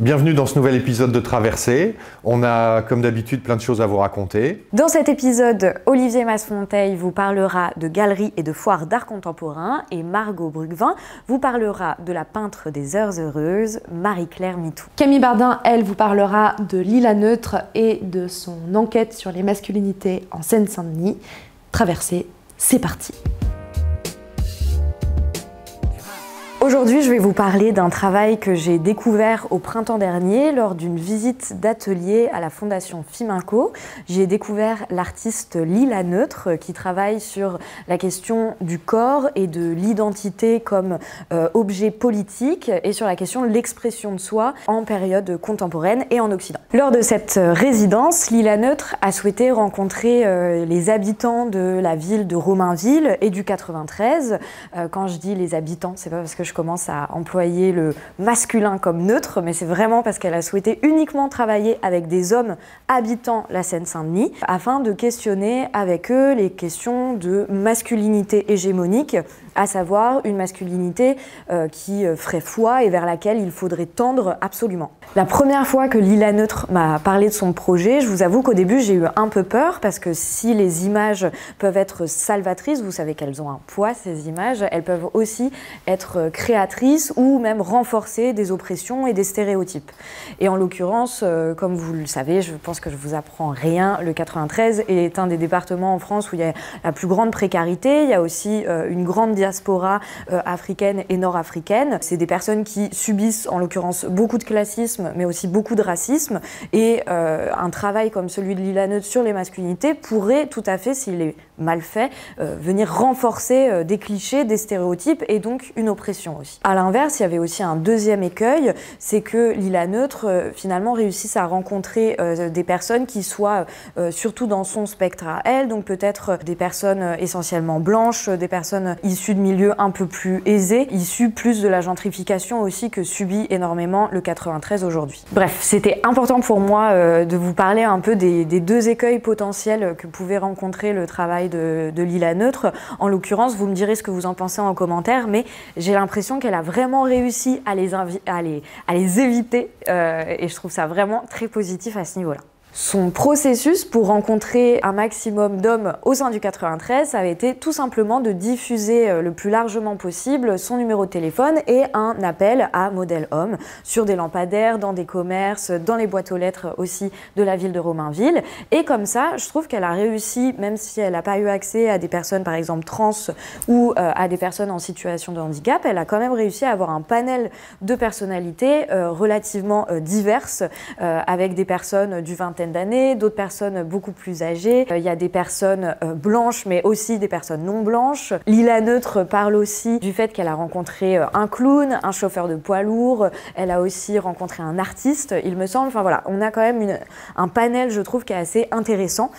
Bienvenue dans ce nouvel épisode de Traversée. On a, comme d'habitude, plein de choses à vous raconter. Dans cet épisode, Olivier Masfonteil vous parlera de galeries et de foires d'art contemporain et Margot Brugvin vous parlera de la peintre des heures heureuses, Marie-Claire Mitou. Camille Bardin, elle, vous parlera de Lila Neutre et de son enquête sur les masculinités en Seine-Saint-Denis. Traversée, c'est parti! Aujourd'hui, je vais vous parler d'un travail que j'ai découvert au printemps dernier lors d'une visite d'atelier à la Fondation Fiminco. J'ai découvert l'artiste Lila Neutre qui travaille sur la question du corps et de l'identité comme objet politique et sur la question de l'expression de soi en période contemporaine et en Occident. Lors de cette résidence, Lila Neutre a souhaité rencontrer les habitants de la ville de Romainville et du 93. Quand je dis les habitants, c'est pas parce que je commence à employer le masculin comme neutre, mais c'est vraiment parce qu'elle a souhaité uniquement travailler avec des hommes habitant la Seine-Saint-Denis afin de questionner avec eux les questions de masculinité hégémonique, à savoir une masculinité qui ferait foi et vers laquelle il faudrait tendre absolument. La première fois que Lila Neutre m'a parlé de son projet, je vous avoue qu'au début j'ai eu un peu peur parce que si les images peuvent être salvatrices, vous savez qu'elles ont un poids ces images, elles peuvent aussi être créatrices ou même renforcer des oppressions et des stéréotypes. Et en l'occurrence, comme vous le savez, je pense que je vous apprends rien, le 93 est un des départements en France où il y a la plus grande précarité, il y a aussi une grande diaspora africaine et nord-africaine. C'est des personnes qui subissent en l'occurrence beaucoup de classisme mais aussi beaucoup de racisme et un travail comme celui de Lila Neutre sur les masculinités pourrait tout à fait, s'il est mal fait, venir renforcer des clichés, des stéréotypes et donc une oppression aussi. À l'inverse, il y avait aussi un deuxième écueil, c'est que Lila Neutre finalement réussisse à rencontrer des personnes qui soient surtout dans son spectre à elle, donc peut-être des personnes essentiellement blanches, des personnes issues de milieux un peu plus aisés, issues plus de la gentrification aussi que subit énormément le 93 aujourd'hui. Bref, c'était important pour moi de vous parler un peu des deux écueils potentiels que pouvait rencontrer le travail de Lila Neutre. En l'occurrence, vous me direz ce que vous en pensez en commentaire, mais j'ai l'impression qu'elle a vraiment réussi à les éviter et je trouve ça vraiment très positif à ce niveau-là. Son processus pour rencontrer un maximum d'hommes au sein du 93, ça avait été tout simplement de diffuser le plus largement possible son numéro de téléphone et un appel à modèle homme sur des lampadaires, dans des commerces, dans les boîtes aux lettres aussi de la ville de Romainville. Et comme ça, je trouve qu'elle a réussi, même si elle n'a pas eu accès à des personnes par exemple trans ou à des personnes en situation de handicap, elle a quand même réussi à avoir un panel de personnalités relativement diverses avec des personnes du 20e d'années, d'autres personnes beaucoup plus âgées. Il y a des personnes blanches, mais aussi des personnes non blanches. Lila Neutre parle aussi du fait qu'elle a rencontré un clown, un chauffeur de poids lourd. Elle a aussi rencontré un artiste, il me semble. Enfin voilà, on a quand même un panel, je trouve, qui est assez intéressant.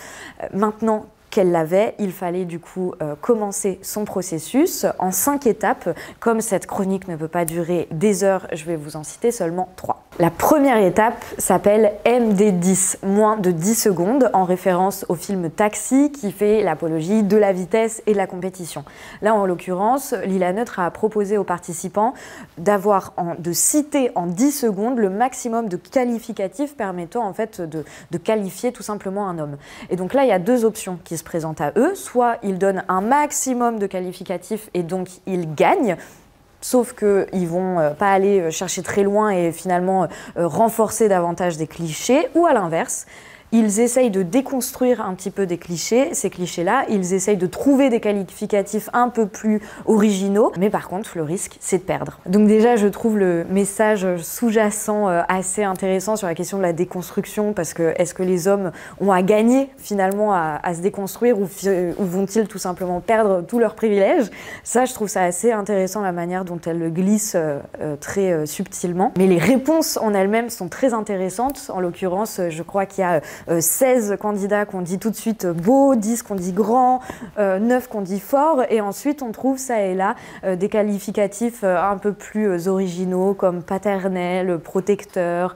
Maintenant qu'elle l'avait, il fallait du coup commencer son processus en 5 étapes. Comme cette chronique ne peut pas durer des heures, je vais vous en citer seulement 3. La première étape s'appelle MD10, moins de 10 secondes, en référence au film Taxi qui fait l'apologie de la vitesse et de la compétition. Là, en l'occurrence, Lila Neutre a proposé aux participants de citer en 10 secondes le maximum de qualificatifs permettant en fait de qualifier tout simplement un homme. Et donc là, il y a deux options qui se présentent à eux. Soit ils donnent un maximum de qualificatifs et donc ils gagnent, sauf qu'ils ne vont pas aller chercher très loin et finalement renforcer davantage des clichés, ou à l'inverse, ils essayent de déconstruire un petit peu des clichés, ces clichés-là, ils essayent de trouver des qualificatifs un peu plus originaux, mais par contre, le risque, c'est de perdre. Donc déjà, je trouve le message sous-jacent assez intéressant sur la question de la déconstruction, parce que est-ce que les hommes ont à gagner finalement à se déconstruire ou vont-ils tout simplement perdre tous leurs privilèges? Ça, je trouve ça assez intéressant, la manière dont elle le glisse très subtilement. Mais les réponses en elles-mêmes sont très intéressantes. En l'occurrence, je crois qu'il y a 16 candidats qu'on dit tout de suite beau, 10 qu'on dit grand, 9 qu'on dit fort, et ensuite on trouve ça et là des qualificatifs un peu plus originaux comme paternel, protecteur,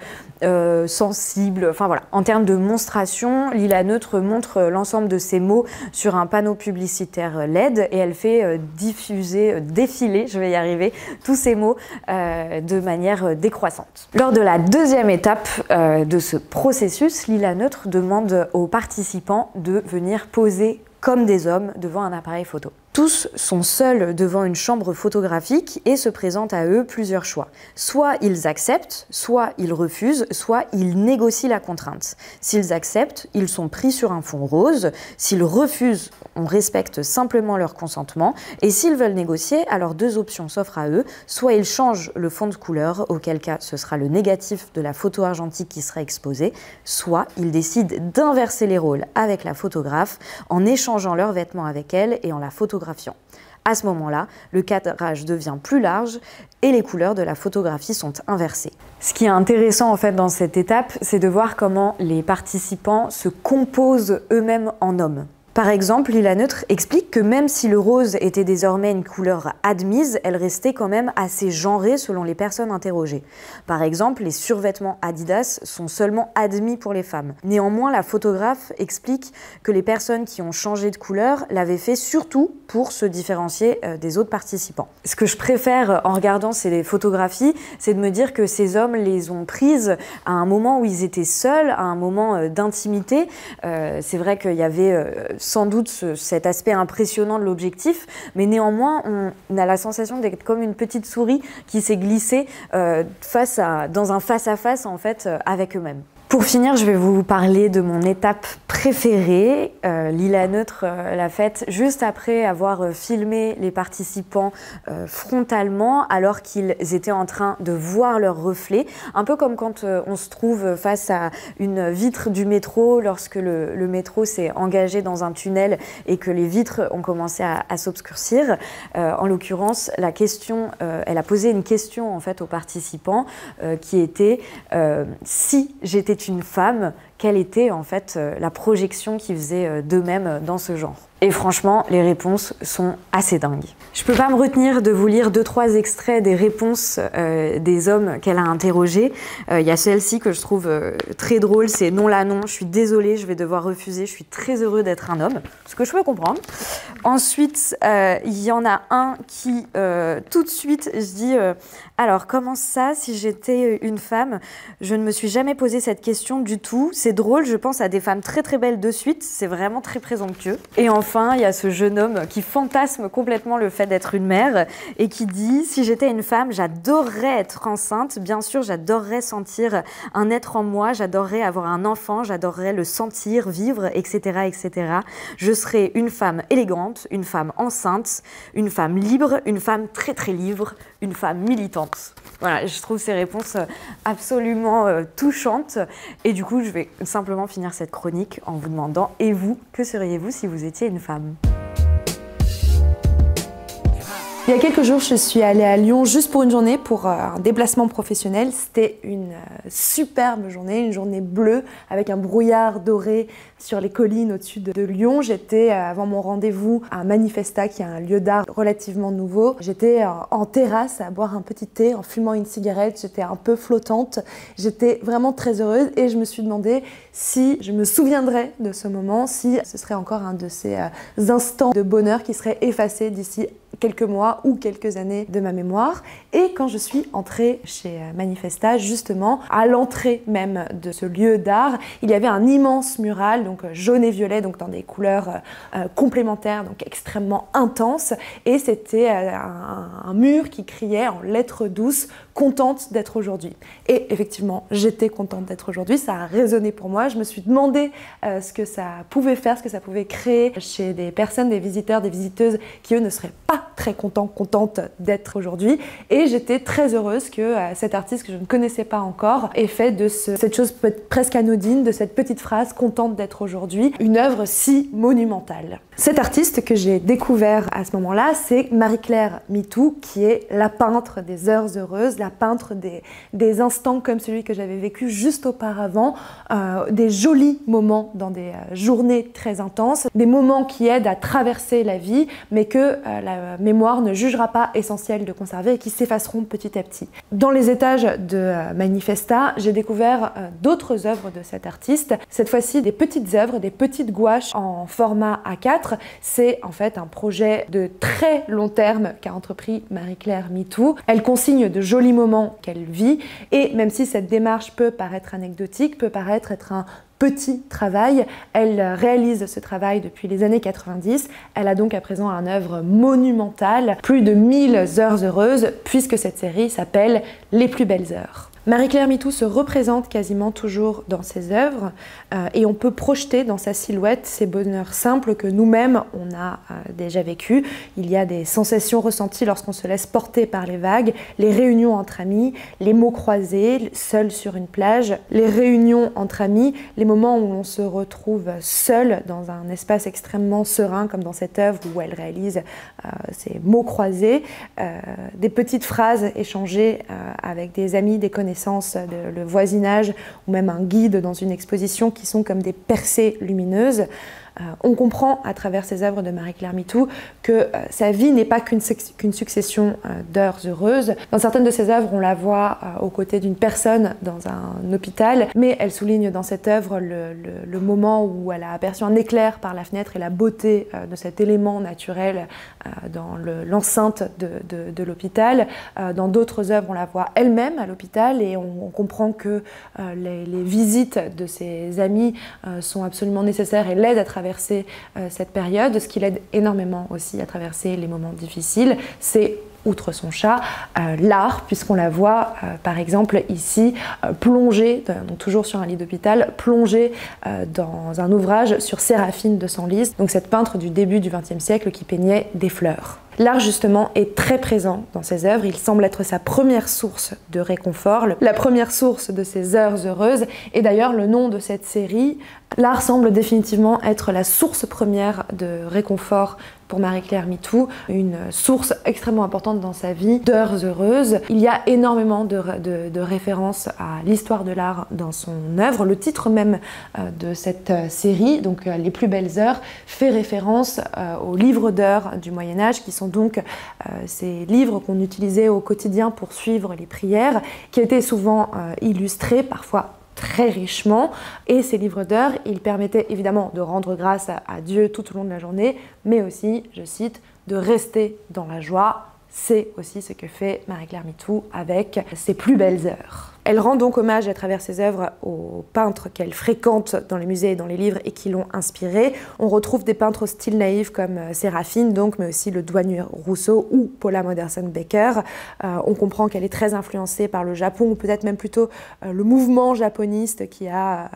sensible, enfin voilà. En termes de monstration, Lila Neutre montre l'ensemble de ces mots sur un panneau publicitaire LED et elle fait défiler, je vais y arriver, tous ces mots de manière décroissante. Lors de la deuxième étape de ce processus, Lila Neutre demande aux participants de venir poser comme des hommes devant un appareil photo. Tous sont seuls devant une chambre photographique et se présentent à eux plusieurs choix. Soit ils acceptent, soit ils refusent, soit ils négocient la contrainte. S'ils acceptent, ils sont pris sur un fond rose. S'ils refusent, on respecte simplement leur consentement. Et s'ils veulent négocier, alors deux options s'offrent à eux. Soit ils changent le fond de couleur, auquel cas ce sera le négatif de la photo argentique qui sera exposé. Soit ils décident d'inverser les rôles avec la photographe en échangeant leurs vêtements avec elle et en la photographiant. À ce moment-là, le cadrage devient plus large et les couleurs de la photographie sont inversées. Ce qui est intéressant en fait dans cette étape, c'est de voir comment les participants se composent eux-mêmes en hommes. Par exemple, Lila Neutre explique que même si le rose était désormais une couleur admise, elle restait quand même assez genrée selon les personnes interrogées. Par exemple, les survêtements Adidas sont seulement admis pour les femmes. Néanmoins, la photographe explique que les personnes qui ont changé de couleur l'avaient fait surtout pour se différencier des autres participants. Ce que je préfère en regardant ces photographies, c'est de me dire que ces hommes les ont prises à un moment où ils étaient seuls, à un moment d'intimité. C'est vrai qu'il y avait sans doute cet aspect impressionnant de l'objectif, mais néanmoins, on a la sensation d'être comme une petite souris qui s'est glissée dans un face-à-face en fait, avec eux-mêmes. Pour finir, je vais vous parler de mon étape préférée. Lila Neutre l'a faite juste après avoir filmé les participants frontalement alors qu'ils étaient en train de voir leur reflet. Un peu comme quand on se trouve face à une vitre du métro lorsque le métro s'est engagé dans un tunnel et que les vitres ont commencé à s'obscurcir. En l'occurrence, elle a posé une question en fait aux participants qui était si j'étais une femme, quelle était en fait la projection qu'ils faisaient d'eux-mêmes dans ce genre. Et franchement, les réponses sont assez dingues. Je peux pas me retenir de vous lire 2-3 extraits des réponses des hommes qu'elle a interrogés. Il y a celle-ci que je trouve très drôle, c'est « Non là non, je suis désolée, je vais devoir refuser, je suis très heureux d'être un homme », ce que je peux comprendre. Ensuite, il y en a un qui, tout de suite, je dis alors comment ça, si j'étais une femme, je ne me suis jamais posé cette question du tout. C'est drôle, je pense à des femmes très très belles de suite, c'est vraiment très présomptueux. Et enfin, il y a ce jeune homme qui fantasme complètement le fait d'être une mère et qui dit « Si j'étais une femme, j'adorerais être enceinte. Bien sûr, j'adorerais sentir un être en moi, j'adorerais avoir un enfant, j'adorerais le sentir, vivre, etc. etc. Je serais une femme élégante, une femme enceinte, une femme libre, une femme très très libre, une femme militante. » Voilà, je trouve ces réponses absolument touchantes. Et du coup, je vais simplement finir cette chronique en vous demandant « Et vous, que seriez-vous si vous étiez une femme ?» Il y a quelques jours, je suis allée à Lyon juste pour une journée, pour un déplacement professionnel. C'était une superbe journée, une journée bleue avec un brouillard doré sur les collines au-dessus de Lyon. J'étais, avant mon rendez-vous, à Manifesta, qui est un lieu d'art relativement nouveau. J'étais en terrasse à boire un petit thé, en fumant une cigarette. J'étais un peu flottante. J'étais vraiment très heureuse et je me suis demandé si je me souviendrais de ce moment, si ce serait encore un de ces instants de bonheur qui seraient effacés d'ici quelques mois ou quelques années de ma mémoire. Et quand je suis entrée chez Manifesta, justement, à l'entrée même de ce lieu d'art, il y avait un immense mural, donc jaune et violet, donc dans des couleurs complémentaires, donc extrêmement intenses. Et c'était un mur qui criait en lettres douces « Contente d'être aujourd'hui ». Et effectivement, j'étais contente d'être aujourd'hui, ça a résonné pour moi. Je me suis demandé ce que ça pouvait faire, ce que ça pouvait créer chez des personnes, des visiteurs, des visiteuses qui eux ne seraient pas très contente d'être aujourd'hui. Et j'étais très heureuse que cet artiste que je ne connaissais pas encore ait fait de cette chose presque anodine, de cette petite phrase « contente d'être aujourd'hui », une œuvre si monumentale. Cet artiste que j'ai découvert à ce moment-là, c'est Marie-Claire Mitou, qui est la peintre des Heures Heureuses, la à peindre des instants comme celui que j'avais vécu juste auparavant, des jolis moments dans des journées très intenses, des moments qui aident à traverser la vie, mais que la mémoire ne jugera pas essentiel de conserver et qui s'effaceront petit à petit. Dans les étages de Manifesta, j'ai découvert d'autres œuvres de cet artiste, cette fois-ci des petites œuvres, des petites gouaches en format A4. C'est en fait un projet de très long terme qu'a entrepris Marie-Claire Mitou. Elle consigne de jolis moments qu'elle vit et même si cette démarche peut paraître anecdotique, peut paraître être un petit travail, elle réalise ce travail depuis les années 90. Elle a donc à présent une œuvre monumentale, plus de 1000 heures heureuses, puisque cette série s'appelle Les plus belles heures. Marie-Claire Mitou se représente quasiment toujours dans ses œuvres et on peut projeter dans sa silhouette ces bonheurs simples que nous-mêmes on a déjà vécu. Il y a des sensations ressenties lorsqu'on se laisse porter par les vagues, les réunions entre amis, les mots croisés, seul sur une plage, les réunions entre amis, les moments où on se retrouve seul dans un espace extrêmement serein comme dans cette œuvre où elle réalise ces mots croisés, des petites phrases échangées avec des amis, des connaissances, le voisinage ou même un guide dans une exposition qui sont comme des percées lumineuses. On comprend à travers ces œuvres de Marie-Claire Mitou que sa vie n'est pas qu'une succession d'heures heureuses. Dans certaines de ses œuvres, on la voit aux côtés d'une personne dans un hôpital, mais elle souligne dans cette œuvre le moment où elle a aperçu un éclair par la fenêtre et la beauté de cet élément naturel dans l'enceinte de l'hôpital. Dans d'autres œuvres, on la voit elle-même à l'hôpital et on comprend que les visites de ses amis sont absolument nécessaires et l'aident à traverser cette période. Ce qui l'aide énormément aussi à traverser les moments difficiles, c'est, outre son chat, l'art, puisqu'on la voit par exemple ici plongée, donc toujours sur un lit d'hôpital, plongée dans un ouvrage sur Séraphine de Senlis, donc cette peintre du début du XXe siècle qui peignait des fleurs. L'art justement est très présent dans ses œuvres, il semble être sa première source de réconfort, la première source de ses heures heureuses, et d'ailleurs le nom de cette série, l'art semble définitivement être la source première de réconfort pour Marie-Claire Mitou, une source extrêmement importante dans sa vie d'heures heureuses. Il y a énormément de références à l'histoire de l'art dans son œuvre. Le titre même de cette série, donc Les plus belles heures, fait référence aux livres d'heures du Moyen-Âge, qui sont donc ces livres qu'on utilisait au quotidien pour suivre les prières, qui étaient souvent illustrés, parfois très richement, et ces livres d'heures, ils permettaient évidemment de rendre grâce à Dieu tout au long de la journée, mais aussi, je cite, de rester dans la joie. C'est aussi ce que fait Marie-Claire Mitou avec ses plus belles heures. Elle rend donc hommage à travers ses œuvres aux peintres qu'elle fréquente dans les musées et dans les livres et qui l'ont inspirée. On retrouve des peintres au style naïf comme Séraphine, donc, mais aussi le douanier Rousseau ou Paula Modersohn-Becker. On comprend qu'elle est très influencée par le Japon, ou peut-être même plutôt le mouvement japoniste qui a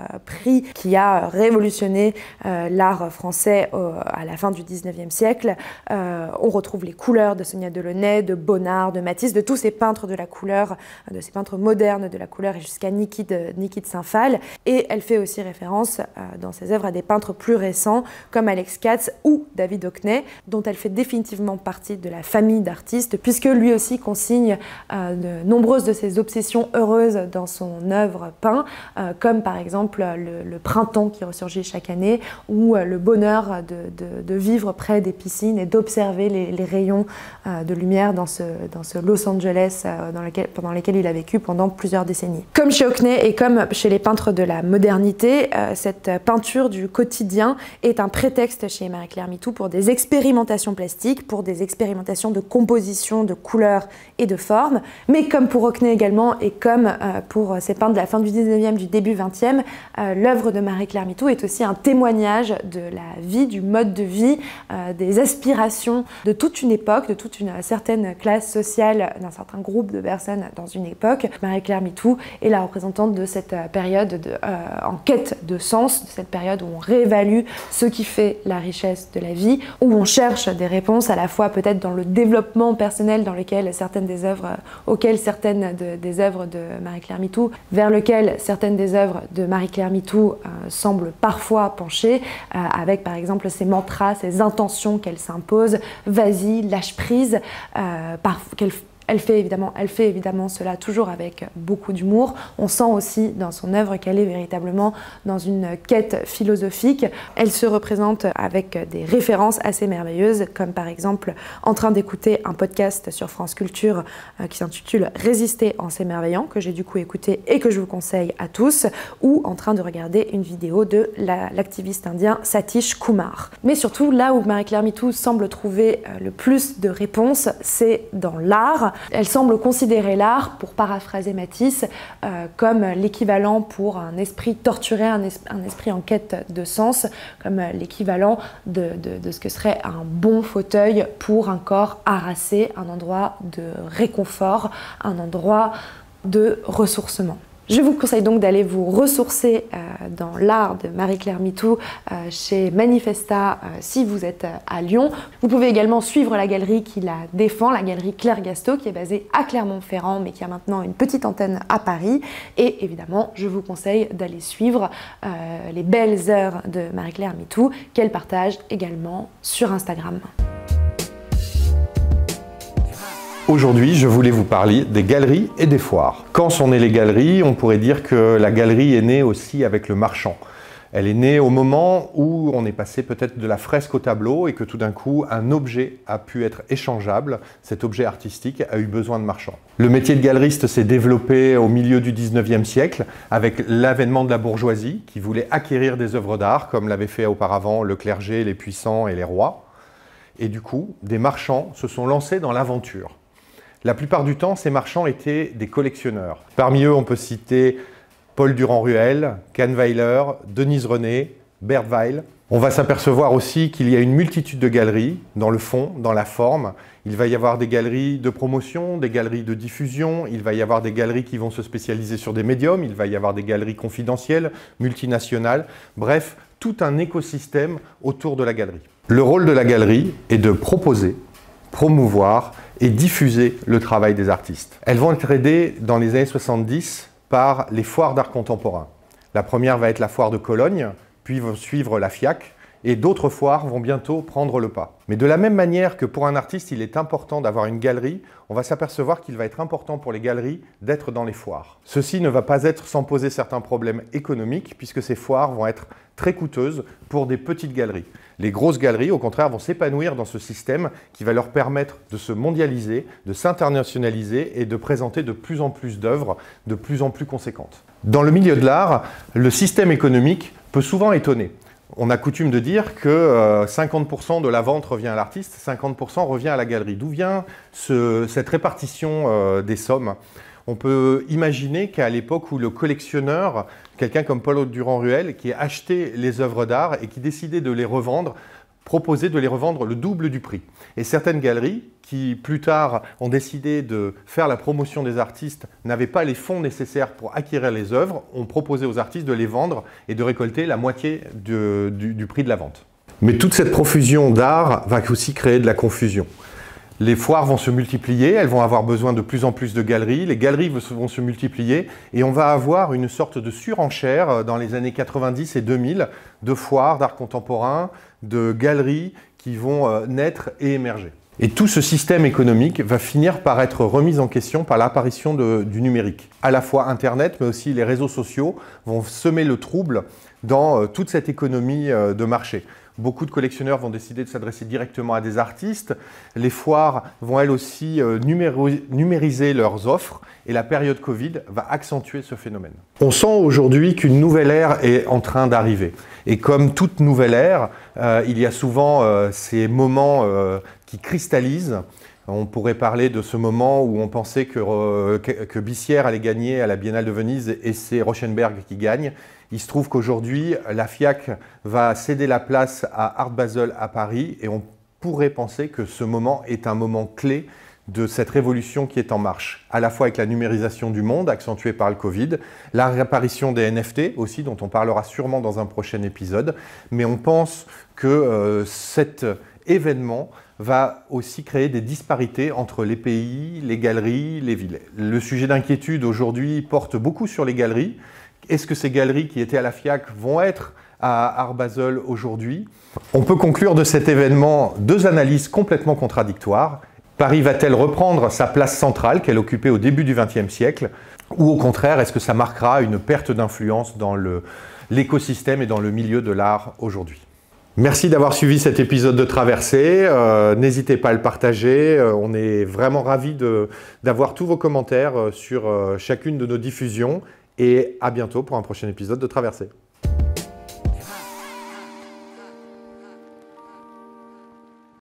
révolutionné l'art français à la fin du XIXe siècle. On retrouve les couleurs de Sonia Delaunay, de Bonnard, de Matisse, de tous ces peintres de la couleur, de ces peintres modernes de la couleur et jusqu'à Niki de Saint-Phal. Et elle fait aussi référence dans ses œuvres à des peintres plus récents comme Alex Katz ou David Hockney, dont elle fait définitivement partie de la famille d'artistes, puisque lui aussi consigne de nombreuses de ses obsessions heureuses dans son œuvre peinte, comme par exemple le printemps qui ressurgit chaque année, ou le bonheur de vivre près des piscines et d'observer les rayons de lumière dans ce Los Angeles pendant lequel il a vécu pendant plusieurs décennies. Comme chez Hockney et comme chez les peintres de la modernité, cette peinture du quotidien est un prétexte chez Marie-Claire Mitou pour des expérimentations plastiques, pour des expérimentations de composition, de couleurs et de formes. Mais comme pour Hockney également et comme pour ces peintres de la fin du 19e, du début 20e, l'œuvre de Marie-Claire Mitou est aussi un témoignage de la vie, du mode de vie, des aspirations de toute une époque, de toute une certaine classe sociale, d'un certain groupe de personnes dans une époque. Marie-Claire Mitou est la représentante de cette période en quête de sens, de cette période où on réévalue ce qui fait la richesse de la vie, où on cherche des réponses à la fois peut-être dans le développement personnel dans lequel certaines des œuvres, des œuvres de Marie-Claire Mitou, vers lequel certaines des œuvres de Marie-Claire Mitou semblent parfois pencher, avec par exemple ces mantras, ces intentions qu'elle s'impose, vas-y, lâche prise, qu'elle Elle fait évidemment cela toujours avec beaucoup d'humour. On sent aussi dans son œuvre qu'elle est véritablement dans une quête philosophique. Elle se représente avec des références assez merveilleuses, comme par exemple en train d'écouter un podcast sur France Culture qui s'intitule « Résister en s'émerveillant », que j'ai du coup écouté et que je vous conseille à tous, ou en train de regarder une vidéo de l'activiste indien Satish Kumar. Mais surtout, là où Marie-Claire MeToo semble trouver le plus de réponses, c'est dans l'art. Elle semble considérer l'art, pour paraphraser Matisse, comme l'équivalent pour un esprit torturé, un esprit en quête de sens, comme l'équivalent de ce que serait un bon fauteuil pour un corps harassé, un endroit de réconfort, un endroit de ressourcement. Je vous conseille donc d'aller vous ressourcer dans l'art de Marie-Claire MeToo chez Manifesta si vous êtes à Lyon. Vous pouvez également suivre la galerie qui la défend, la galerie Claire Gasto, qui est basée à Clermont-Ferrand mais qui a maintenant une petite antenne à Paris. Et évidemment, je vous conseille d'aller suivre les belles heures de Marie-Claire MeToo qu'elle partage également sur Instagram. Aujourd'hui, je voulais vous parler des galeries et des foires. Quand sont nées les galeries, on pourrait dire que la galerie est née aussi avec le marchand. Elle est née au moment où on est passé peut-être de la fresque au tableau et que tout d'un coup, un objet a pu être échangeable. Cet objet artistique a eu besoin de marchands. Le métier de galeriste s'est développé au milieu du 19e siècle avec l'avènement de la bourgeoisie qui voulait acquérir des œuvres d'art comme l'avaient fait auparavant le clergé, les puissants et les rois. Et du coup, des marchands se sont lancés dans l'aventure. La plupart du temps, ces marchands étaient des collectionneurs. Parmi eux, on peut citer Paul Durand-Ruel, Kahnweiler, Denise René, Bert Weil. On va s'apercevoir aussi qu'il y a une multitude de galeries, dans le fond, dans la forme. Il va y avoir des galeries de promotion, des galeries de diffusion, il va y avoir des galeries qui vont se spécialiser sur des médiums, il va y avoir des galeries confidentielles, multinationales, bref, tout un écosystème autour de la galerie. Le rôle de la galerie est de proposer, promouvoir et diffuser le travail des artistes. Elles vont être aidées dans les années 70 par les foires d'art contemporain. La première va être la foire de Cologne, puis va suivre la FIAC, et d'autres foires vont bientôt prendre le pas. Mais de la même manière que pour un artiste, il est important d'avoir une galerie, on va s'apercevoir qu'il va être important pour les galeries d'être dans les foires. Ceci ne va pas être sans poser certains problèmes économiques, puisque ces foires vont être très coûteuses pour des petites galeries. Les grosses galeries, au contraire, vont s'épanouir dans ce système qui va leur permettre de se mondialiser, de s'internationaliser et de présenter de plus en plus d'œuvres de plus en plus conséquentes. Dans le milieu de l'art, le système économique peut souvent étonner. On a coutume de dire que 50% de la vente revient à l'artiste, 50% revient à la galerie. D'où vient cette répartition des sommes ? On peut imaginer qu'à l'époque où le collectionneur, quelqu'un comme Paul Durand-Ruel, qui achetait les œuvres d'art et qui décidait de les revendre, proposait de les revendre le double du prix. Et certaines galeries, qui plus tard ont décidé de faire la promotion des artistes, n'avaient pas les fonds nécessaires pour acquérir les œuvres, ont proposé aux artistes de les vendre et de récolter la moitié du prix de la vente. Mais toute cette profusion d'art va aussi créer de la confusion. Les foires vont se multiplier, elles vont avoir besoin de plus en plus de galeries, les galeries vont se multiplier et on va avoir une sorte de surenchère dans les années 90 et 2000 de foires d'art contemporain, de galeries qui vont naître et émerger. Et tout ce système économique va finir par être remis en question par l'apparition du numérique. À la fois Internet, mais aussi les réseaux sociaux vont semer le trouble dans toute cette économie de marché. Beaucoup de collectionneurs vont décider de s'adresser directement à des artistes. Les foires vont elles aussi numériser leurs offres et la période Covid va accentuer ce phénomène. On sent aujourd'hui qu'une nouvelle ère est en train d'arriver. Et comme toute nouvelle ère, il y a souvent ces moments qui cristallisent. On pourrait parler de ce moment où on pensait que Bissière allait gagner à la Biennale de Venise et c'est Rauschenberg qui gagne. Il se trouve qu'aujourd'hui, la FIAC va céder la place à Art Basel à Paris et on pourrait penser que ce moment est un moment clé de cette révolution qui est en marche, à la fois avec la numérisation du monde accentuée par le Covid, la réapparition des NFT aussi, dont on parlera sûrement dans un prochain épisode, mais on pense que cet événement va aussi créer des disparités entre les pays, les galeries, les villes. Le sujet d'inquiétude aujourd'hui porte beaucoup sur les galeries. Est-ce que ces galeries qui étaient à la FIAC vont être à Art Basel aujourd'hui? On peut conclure de cet événement deux analyses complètement contradictoires. Paris va-t-elle reprendre sa place centrale qu'elle occupait au début du XXe siècle? Ou au contraire, est-ce que ça marquera une perte d'influence dans l'écosystème et dans le milieu de l'art aujourd'hui? Merci d'avoir suivi cet épisode de Traversée. N'hésitez pas à le partager. On est vraiment ravis d'avoir tous vos commentaires sur chacune de nos diffusions. Et à bientôt pour un prochain épisode de Traversée.